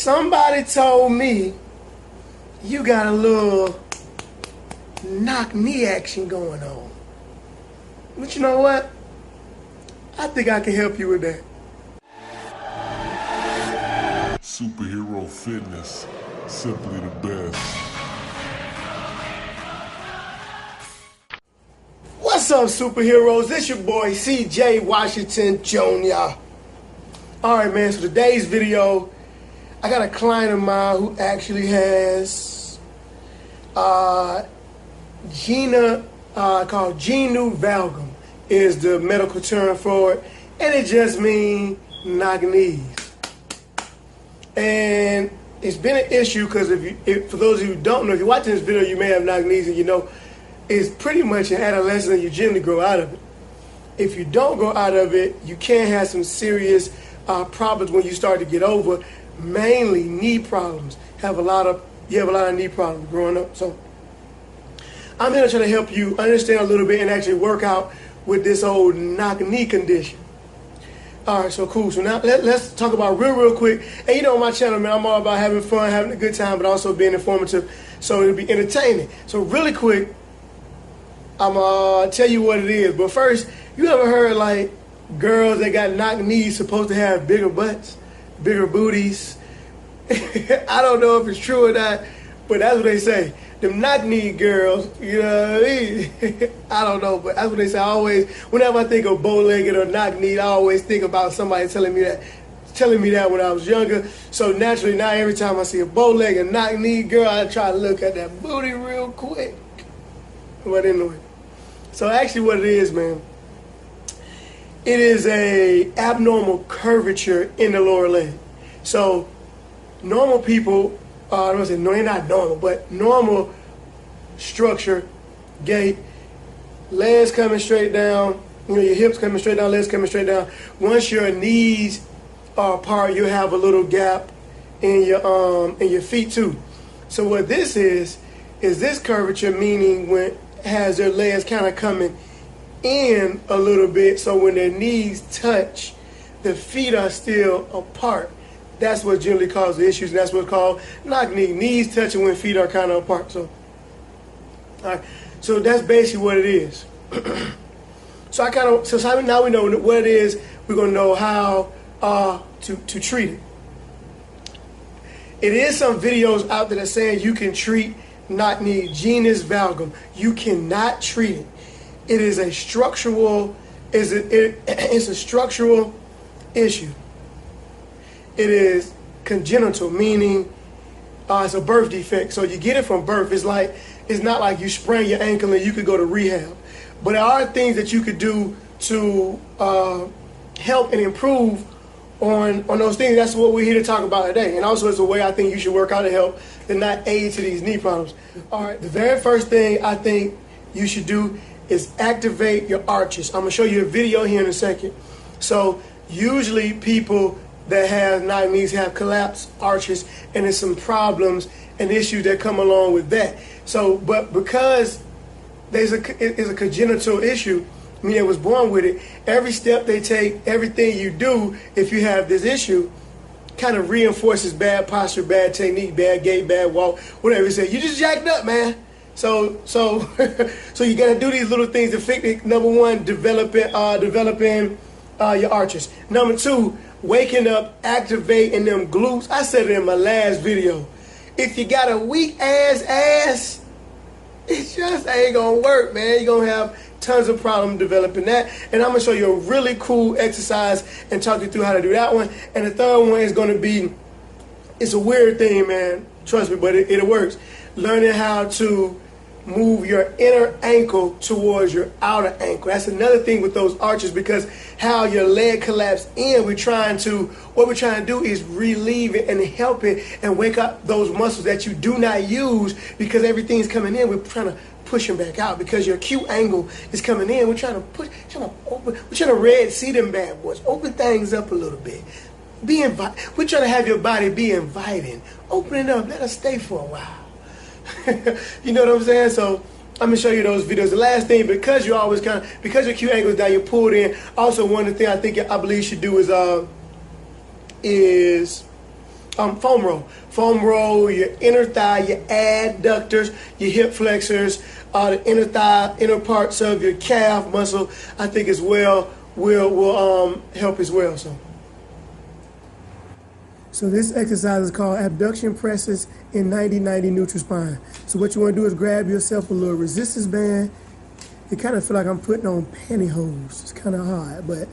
Somebody told me you got a little knock knee action going on. But you know what? I think I can help you with that. Superhero fitness, simply the best. What's up, superheroes? It's your boy C.J. Washington Jr. Alright, man, so today's video, I got a client of mine who actually has called Genu Valgum is the medical term for it, and it just means knock knees. And it's been an issue because for those of you who don't know, if you're watching this video, you may have knock knees, and you know it's pretty much an adolescence and you generally grow out of it. If you don't grow out of it, you can have some serious problems when you start to get over, mainly knee problems. You have a lot of knee problems growing up. So I'm here to try to help you understand a little bit and actually work out with this old knock knee condition. All right, so cool. So now let's talk about real quick. And you know, on my channel, man, I'm all about having fun, having a good time, but also being informative, so it'll be entertaining. So really quick, I'm gonna tell you what it is. But first, you ever heard like girls that got knock knees supposed to have bigger butts, bigger booties? I don't know if it's true or not, but that's what they say. Them knock knee girls, you know what I mean? I don't know, but that's what they say. I always, whenever I think of bow-legged or knock knee, I always think about somebody telling me that when I was younger. So naturally, now every time I see a bow-legged knock knee girl, I try to look at that booty real quick. But anyway, so actually what it is, man, it is a abnormal curvature in the lower leg. So normal people, I don't say no, they're not normal, but normal structure, gait, legs coming straight down, you know, your hips coming straight down, legs coming straight down. Once your knees are apart, you have a little gap in your feet too. So what this is this curvature, meaning when has their legs kind of coming in a little bit, so when their knees touch, the feet are still apart. That's what generally causes the issues, and that's what's called knock knee. Knees touching when feet are kind of apart. So, all right. So that's basically what it is. So now we know what it is. We're gonna know how to treat it. It is some videos out there that saying you can treat knock knee, Genu Valgum. You cannot treat it. It is a structural. It's a structural issue. It is congenital, meaning it's a birth defect. So you get it from birth. It's not like you sprain your ankle and you could go to rehab. But there are things that you could do to help and improve on those things. That's what we're here to talk about today. And also it's a way I think you should work out to help and not aid to these knee problems. All right, the very first thing I think you should do is activate your arches. I'm gonna show you a video here in a second. So usually people that have knock knees have collapsed arches, and there's some problems and issues that come along with that. So, but because it's a congenital issue, meaning it was born with it, every step they take, everything you do, if you have this issue, kind of reinforces bad posture, bad technique, bad gait, bad walk, whatever you say. You just jacked up, man. So you gotta do these little things to fix it. Number one, developing your arches. Number two, waking up, activating them glutes. I said it in my last video. If you got a weak ass, it just ain't gonna work, man. You're gonna have tons of problems developing that. And I'm gonna show you a really cool exercise and talk you through how to do that one. And the third one is gonna be, it's a weird thing, man. Trust me, but it works. Learning how to move your inner ankle towards your outer ankle. That's another thing with those arches, because how your leg collapsed in, what we're trying to do is relieve it and help it and wake up those muscles that you do not use, because everything's coming in. We're trying to push them back out because your acute angle is coming in. We're trying to red see them bad boys, open things up a little bit. We're trying to have your body be inviting. Open it up, let us stay for a while. You know what I'm saying? So I'm gonna show you those videos. The last thing, because you're always because your acute angle is down, you're pulled in. Also, one of the things I believe you should do is foam roll. Foam roll your inner thigh, your adductors, your hip flexors, the inner thigh, inner parts of your calf muscle, I think as well will help as well. So this exercise is called abduction presses in 90-90 neutral spine. So what you want to do is grab yourself a little resistance band. It kind of feel like I'm putting on pantyhose. It's kind of hard, but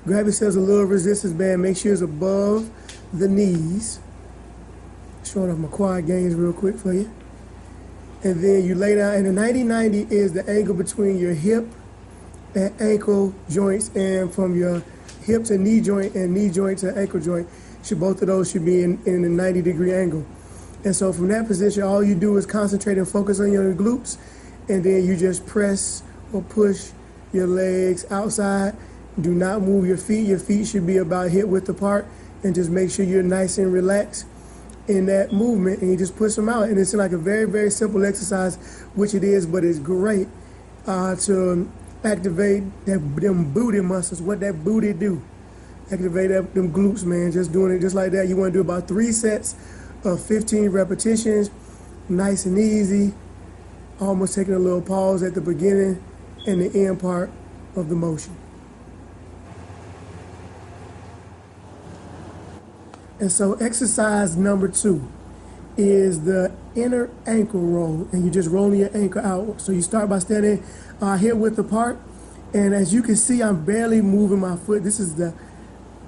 grab yourselves a little resistance band. Make sure it's above the knees. Showing off my quad gains real quick for you. And then you lay down, and the 90-90 is the angle between your hip and ankle joints, and from your hip to knee joint and knee joint to ankle joint. Both of those should be in a 90-degree angle. And so from that position, all you do is concentrate and focus on your glutes, and then you just press or push your legs outside. Do not move your feet. Your feet should be about hip width apart, and just make sure you're nice and relaxed in that movement, and you just push them out. And it's like a very, very simple exercise, which it is, but it's great to activate them booty muscles. What that booty do? Activate them glutes, man. Just doing it just like that. You want to do about 3 sets of 15 repetitions, nice and easy, almost taking a little pause at the beginning and the end part of the motion. And so exercise number 2 is the inner ankle roll, and you're just rolling your ankle out. So you start by standing hip width apart, and as you can see, I'm barely moving my foot. This is the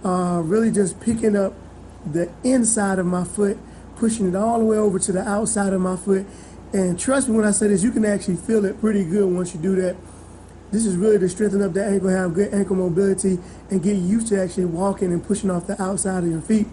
really just picking up the inside of my foot, pushing it all the way over to the outside of my foot. And trust me when I say this, you can actually feel it pretty good once you do that. This is really to strengthen up the ankle, have good ankle mobility, and get used to actually walking and pushing off the outside of your feet.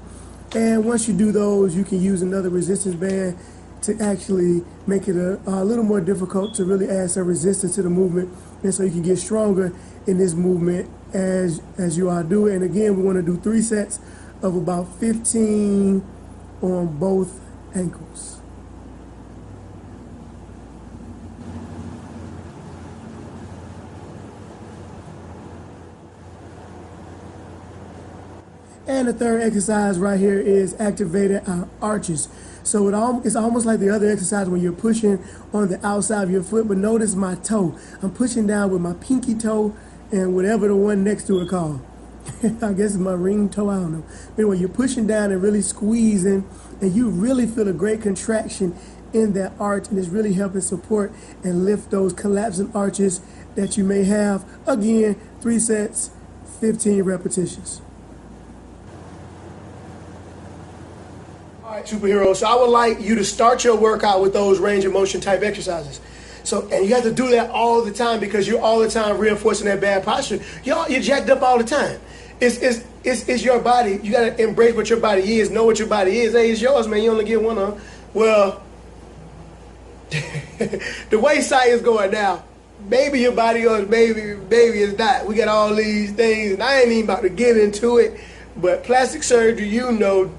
And once you do those, you can use another resistance band to actually make it a little more difficult to really add some resistance to the movement, and so you can get stronger in this movement as you are doing. And again, we want to do 3 sets of about 15 on both ankles. And the third exercise right here is activated arches. So it's almost like the other exercise when you're pushing on the outside of your foot, but notice my toe. I'm pushing down with my pinky toe and whatever the one next to it called. I guess it's my ring toe, I don't know. Anyway, you're pushing down and really squeezing, and you really feel a great contraction in that arch, and it's really helping support and lift those collapsing arches that you may have. Again, 3 sets, 15 repetitions. All right, superheroes, so I would like you to start your workout with those range of motion type exercises. So, and you have to do that all the time, because you're all the time reinforcing that bad posture. You're jacked up all the time. It's your body. You got to embrace what your body is, know what your body is. Hey, it's yours, man. You only get one on. Well, the way science is going now, maybe your body or maybe it's not. We got all these things, and I ain't even about to get into it, but plastic surgery, gender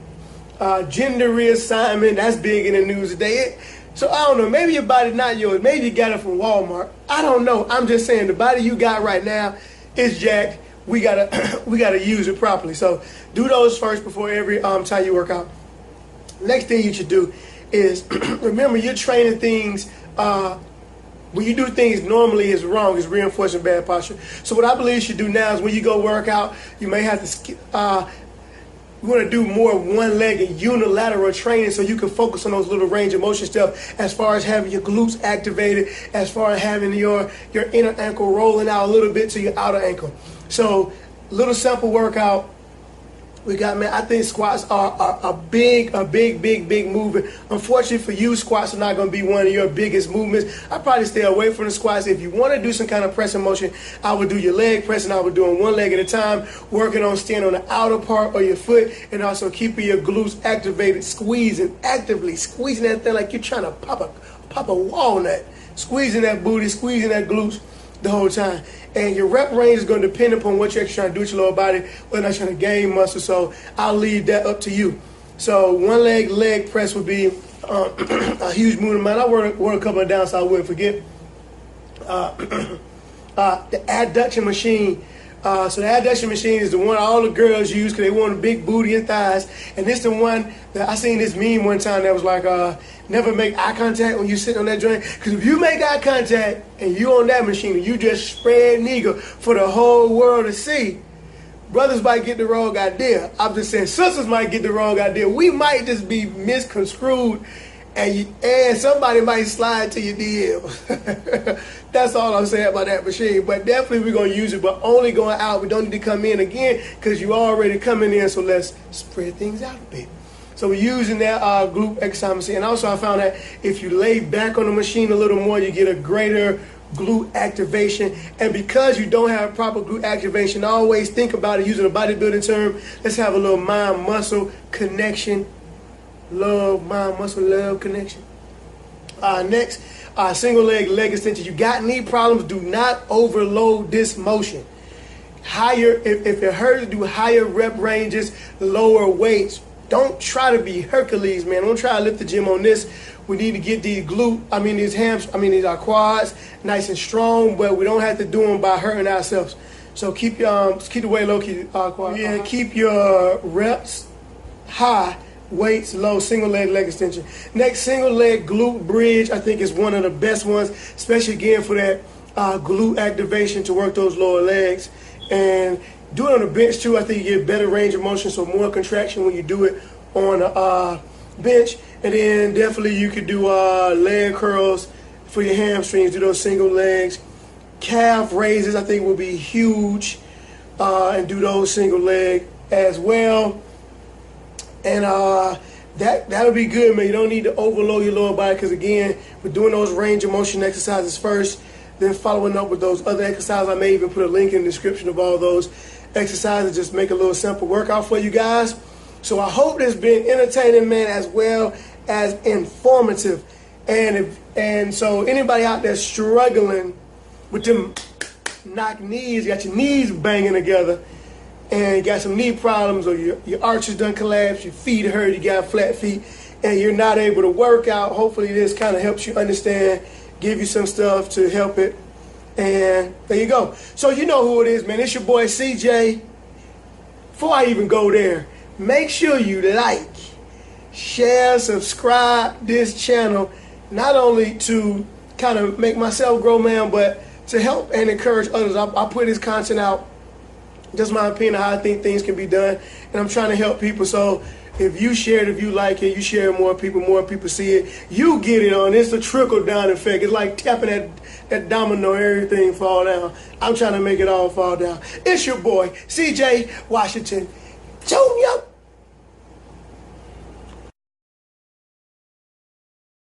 reassignment, that's big in the news today. So I don't know, maybe your body not yours. Maybe you got it from Walmart. I don't know. I'm just saying the body you got right now is jacked. We gotta use it properly. So do those first before every time you work out. Next thing you should do is remember you're training things. When you do things normally is wrong, is reinforcing bad posture. So what I believe you should do now is when you go work out, you may have to we want to do more one-legged unilateral training so you can focus on those little range of motion stuff, as far as having your glutes activated, as far as having your inner ankle rolling out a little bit to your outer ankle. So little simple workout. We got, man, I think squats are a big movement. Unfortunately for you, squats are not going to be one of your biggest movements. I'd probably stay away from the squats. If you want to do some kind of pressing motion, I would do your leg pressing. I would do it one leg at a time, working on staying on the outer part of your foot, and also keeping your glutes activated, actively squeezing that thing like you're trying to pop a walnut, squeezing that booty, squeezing that glutes the whole time. And your rep range is going to depend upon what you're actually trying to do with your lower body, whether or not you're trying to gain muscle. So I'll leave that up to you. So one leg press would be a huge movement of mine. I work a couple of down so I wouldn't forget. The adduction machine So the adduction machine is the one all the girls use because they want a big booty and thighs. And this the one that I seen this meme one time that was like, never make eye contact when you sit on that joint. Because if you make eye contact and you on that machine and you just spread nigga for the whole world to see, brothers might get the wrong idea. I'm just saying sisters might get the wrong idea. We might just be misconstrued and somebody might slide to your DM. That's all I'm saying about that machine. But definitely we're going to use it, but only going out. We don't need to come in again because you already coming in, so let's spread things out a bit. So we're using that glute exercise machine. And also I found that if you lay back on the machine a little more, you get a greater glute activation. And because you don't have proper glute activation, always think about it using a bodybuilding term. Let's have a little mind-muscle connection. Love, mind, muscle, love connection. Next, single leg extension. You got knee problems, do not overload this motion. Higher, if it hurts, do higher rep ranges, lower weights. Don't try to be Hercules, man. Don't try to lift the gym on this. We need to get these these quads nice and strong, but we don't have to do them by hurting ourselves. So keep the weight low, keep your reps high, weights low, single leg extension. Next, single leg glute bridge, I think is one of the best ones, especially again for that glute activation to work those lower legs. And do it on the bench too. I think you get better range of motion, so more contraction when you do it on a bench. And then definitely you could do leg curls for your hamstrings, do those single legs. Calf raises I think will be huge, and do those single leg as well. And that'll be good, man. You don't need to overload your lower body because, again, we're doing those range of motion exercises first, then following up with those other exercises. I may even put a link in the description of all those exercises, just make a little simple workout for you guys. So I hope this has been entertaining, man, as well as informative. And so anybody out there struggling with them knock knees, got your knees banging together, and you got some knee problems, or your arches done collapsed, your feet hurt, you got flat feet, and you're not able to work out, hopefully this kind of helps you understand, give you some stuff to help it. And there you go. So you know who it is, man. It's your boy CJ. Before I even go there, make sure you like, share, subscribe this channel, not only to kind of make myself grow, man, but to help and encourage others. I put this content out, just my opinion of how I think things can be done, and I'm trying to help people. So if you share it, if you like it, you share it, more people see it, you get it on. It's a trickle down effect. It's like tapping that domino, everything fall down. I'm trying to make it all fall down. It's your boy CJ Washington Jr.